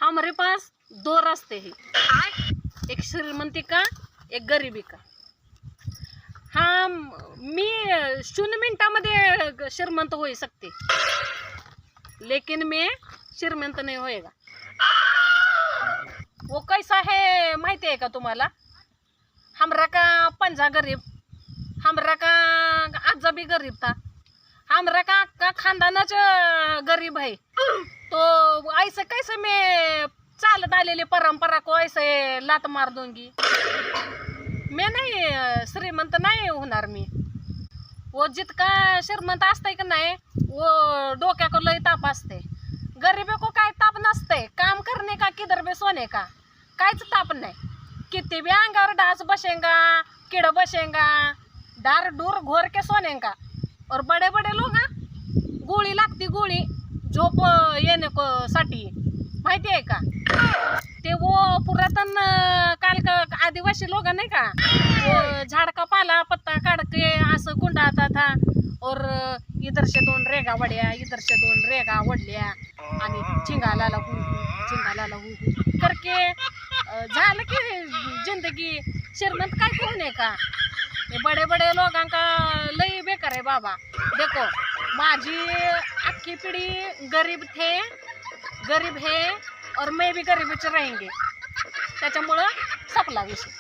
हमारे पास दो रास्ते हैं, एक श्रीमंती का एक गरीबी का. हाँ, मी 0 मिनिटामध्ये श्रीमंत होऊ सकते, लेकिन मैं श्रीमंत नहीं होएगा. वो कैसा है माहिती आहे का तुम्हाला? हमरा का पंजा गरीब, हमरा का आजा भी गरीब था, हमरा का खानदानच गरीब है. तो ऐसे कैसे मैं चालत आलेली परंपरा को ऐसे लात मार दूंगी? मैं नहीं श्रीमंत नहीं होणार मी. वो जितका श्रीमंत असते का नाही, वो डोक्या को लय ताप असते. गरीबी को काय ताप नसते. काम करने का किधर भी सोने का काहीच ताप नाही. किती भी अंगावर डास बसेगा, किड बसेगा, डार डूर घोर के सोनेगा. और बड़े बड़े लोग गोळी लागती, गोळी झोप येणे को साठी, माहिती आहे का? ते वो पुरातन काल का आदिवासी लोग नाही का, वो झाड़ का पाला पत्ता काट के असं गुंडाळता था. और इधर से 2 रेगा वड्या, इधर से 2 रेगा वडल्या आणि चिंगाला हू करके झालं की जिंदगी. श्रीमंत काय कोण आहे का? ये बड़े बड़े लोगों का लई बेकार है बाबा. देखो, माझी अख्खी पिढी गरीब है और मैं भी गरीबच रहेंगे. त्याच्यामुळं संपला विषय.